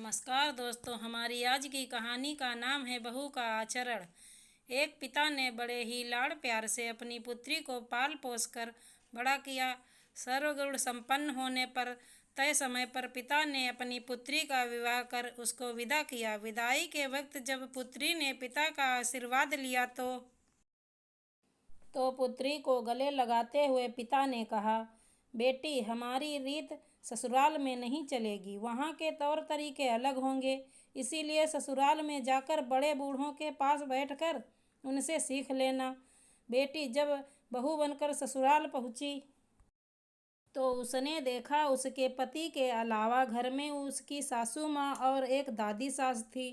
नमस्कार दोस्तों, हमारी आज की कहानी का नाम है बहू का आचरण। एक पिता ने बड़े ही लाड़ प्यार से अपनी पुत्री को पाल पोस कर बड़ा किया। सर्वगुण संपन्न होने पर तय समय पर पिता ने अपनी पुत्री का विवाह कर उसको विदा किया। विदाई के वक्त जब पुत्री ने पिता का आशीर्वाद लिया तो पुत्री को गले लगाते हुए पिता ने कहा, बेटी, हमारी रीत ससुराल में नहीं चलेगी। वहाँ के तौर तरीके अलग होंगे। इसीलिए ससुराल में जाकर बड़े बूढ़ों के पास बैठकर उनसे सीख लेना। बेटी जब बहू बनकर ससुराल पहुँची तो उसने देखा उसके पति के अलावा घर में उसकी सासू माँ और एक दादी सास थी।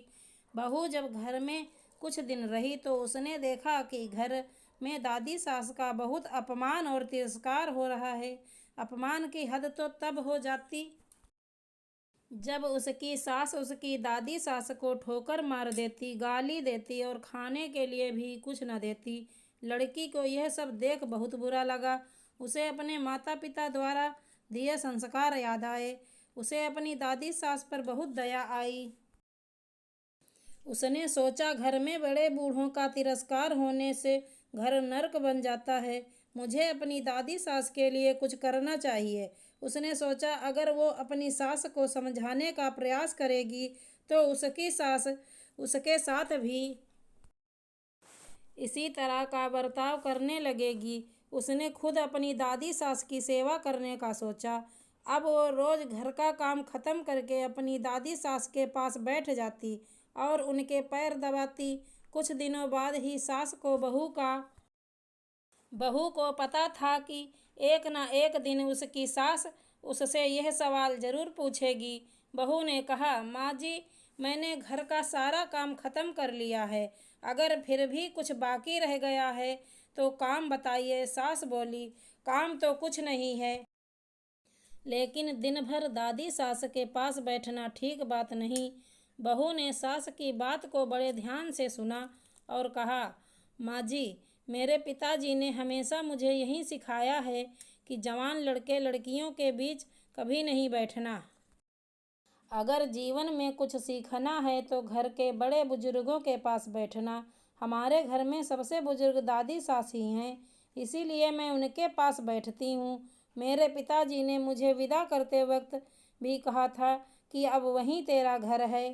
बहू जब घर में कुछ दिन रही तो उसने देखा कि घर में दादी सास का बहुत अपमान और तिरस्कार हो रहा है। अपमान की हद तो तब हो जाती जब उसकी सास उसकी दादी सास को ठोकर मार देती, गाली देती और खाने के लिए भी कुछ न देती। लड़की को यह सब देख बहुत बुरा लगा। उसे अपने माता पिता द्वारा दिए संस्कार याद आए। उसे अपनी दादी सास पर बहुत दया आई। उसने सोचा, घर में बड़े बूढ़ों का तिरस्कार होने से घर नर्क बन जाता है। मुझे अपनी दादी सास के लिए कुछ करना चाहिए। उसने सोचा, अगर वो अपनी सास को समझाने का प्रयास करेगी तो उसकी सास उसके साथ भी इसी तरह का बर्ताव करने लगेगी। उसने खुद अपनी दादी सास की सेवा करने का सोचा। अब वो रोज घर का काम खत्म करके अपनी दादी सास के पास बैठ जाती और उनके पैर दबाती। कुछ दिनों बाद ही सास को बहू को पता था कि एक न एक दिन उसकी सास उससे यह सवाल जरूर पूछेगी। बहू ने कहा, माँ जी, मैंने घर का सारा काम खत्म कर लिया है। अगर फिर भी कुछ बाकी रह गया है तो काम बताइए। सास बोली, काम तो कुछ नहीं है, लेकिन दिन भर दादी सास के पास बैठना ठीक बात नहीं। बहू ने सास की बात को बड़े ध्यान से सुना और कहा, माँ जी, मेरे पिताजी ने हमेशा मुझे यही सिखाया है कि जवान लड़के लड़कियों के बीच कभी नहीं बैठना। अगर जीवन में कुछ सीखना है तो घर के बड़े बुजुर्गों के पास बैठना। हमारे घर में सबसे बुजुर्ग दादी सास ही हैं, इसीलिए मैं उनके पास बैठती हूँ। मेरे पिताजी ने मुझे विदा करते वक्त भी कहा था कि अब वहीं तेरा घर है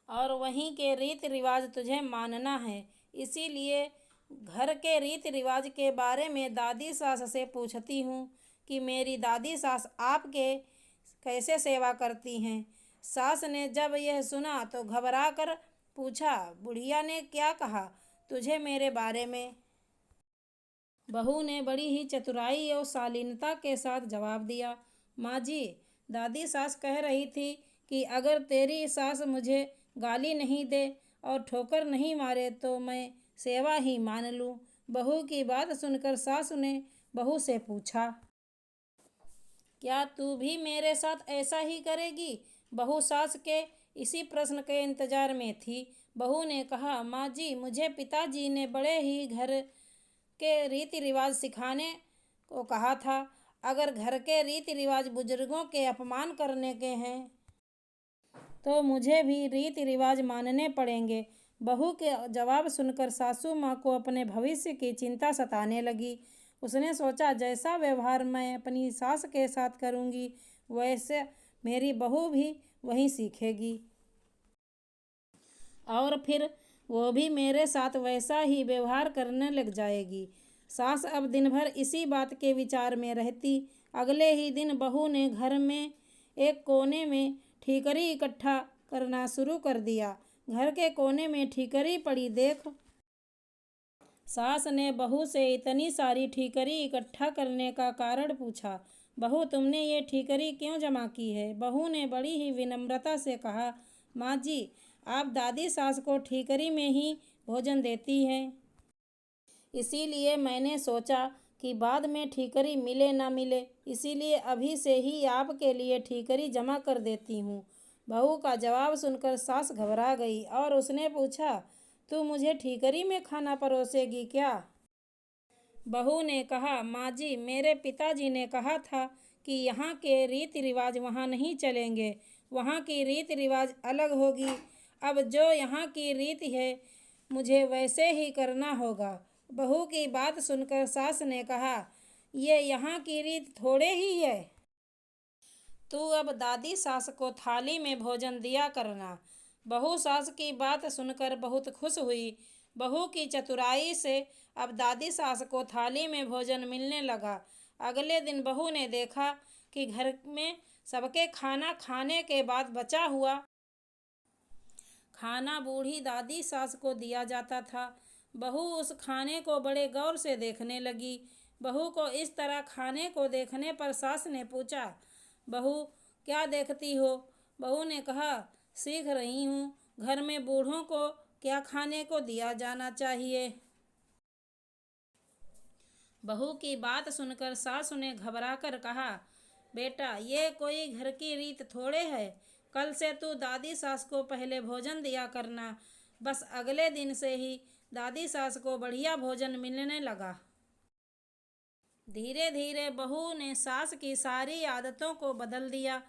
और वहीं के रीति रिवाज तुझे मानना है। इसीलिए घर के रीति रिवाज के बारे में दादी सास से पूछती हूँ कि मेरी दादी सास आपके कैसे सेवा करती हैं। सास ने जब यह सुना तो घबरा कर पूछा, बुढ़िया ने क्या कहा तुझे मेरे बारे में? बहू ने बड़ी ही चतुराई और शालीनता के साथ जवाब दिया, माँ जी, दादी सास कह रही थी कि अगर तेरी सास मुझे गाली नहीं दे और ठोकर नहीं मारे तो मैं सेवा ही मान लूँ। बहू की बात सुनकर सास ने बहू से पूछा, क्या तू भी मेरे साथ ऐसा ही करेगी? बहू सास के इसी प्रश्न के इंतजार में थी। बहू ने कहा, माँ जी, मुझे पिताजी ने बड़े ही घर के रीति रिवाज सिखाने को कहा था। अगर घर के रीति रिवाज बुजुर्गों के अपमान करने के हैं तो मुझे भी रीति रिवाज मानने पड़ेंगे। बहू के जवाब सुनकर सासू माँ को अपने भविष्य की चिंता सताने लगी। उसने सोचा, जैसा व्यवहार मैं अपनी सास के साथ करूँगी वैसे मेरी बहू भी वही सीखेगी और फिर वो भी मेरे साथ वैसा ही व्यवहार करने लग जाएगी। सास अब दिन भर इसी बात के विचार में रहती। अगले ही दिन बहू ने घर में एक कोने में ठीकरी इकट्ठा करना शुरू कर दिया। घर के कोने में ठीकरी पड़ी देख सास ने बहू से इतनी सारी ठीकरी इकट्ठा करने का कारण पूछा। बहू, तुमने ये ठीकरी क्यों जमा की है? बहू ने बड़ी ही विनम्रता से कहा, माँ जी, आप दादी सास को ठीकरी में ही भोजन देती हैं, इसीलिए मैंने सोचा कि बाद में ठीकरी मिले ना मिले, इसीलिए अभी से ही आपके लिए ठीकरी जमा कर देती हूँ। बहू का जवाब सुनकर सास घबरा गई और उसने पूछा, तू मुझे ठीकरी में खाना परोसेगी क्या? बहू ने कहा, माँ जी, मेरे पिताजी ने कहा था कि यहाँ के रीति रिवाज वहाँ नहीं चलेंगे। वहाँ की रीति रिवाज अलग होगी। अब जो यहाँ की रीति है मुझे वैसे ही करना होगा। बहू की बात सुनकर सास ने कहा, ये यहाँ की रीत थोड़े ही है। तू अब दादी सास को थाली में भोजन दिया करना। बहू सास की बात सुनकर बहुत खुश हुई। बहू की चतुराई से अब दादी सास को थाली में भोजन मिलने लगा। अगले दिन बहू ने देखा कि घर में सबके खाना खाने के बाद बचा हुआ खाना बूढ़ी दादी सास को दिया जाता था। बहू उस खाने को बड़े गौर से देखने लगी। बहू को इस तरह खाने को देखने पर सास ने पूछा, बहू क्या देखती हो? बहू ने कहा, सीख रही हूँ घर में बूढ़ों को क्या खाने को दिया जाना चाहिए। बहू की बात सुनकर सास ने घबरा कर कहा, बेटा ये कोई घर की रीत थोड़े है। कल से तू दादी सास को पहले भोजन दिया करना। बस अगले दिन से ही दादी सास को बढ़िया भोजन मिलने लगा। धीरे धीरे बहू ने सास की सारी आदतों को बदल दिया।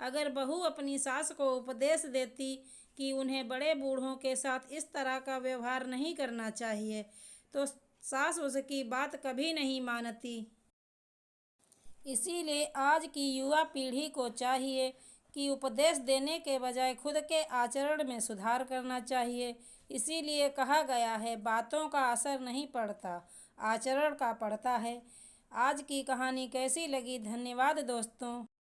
अगर बहू अपनी सास को उपदेश देती कि उन्हें बड़े बूढ़ों के साथ इस तरह का व्यवहार नहीं करना चाहिए, तो सास उसकी बात कभी नहीं मानती। इसीलिए आज की युवा पीढ़ी को चाहिए कि उपदेश देने के बजाय खुद के आचरण में सुधार करना चाहिए। इसीलिए कहा गया है, बातों का असर नहीं पड़ता, आचरण का पड़ता है। आज की कहानी कैसी लगी? धन्यवाद दोस्तों।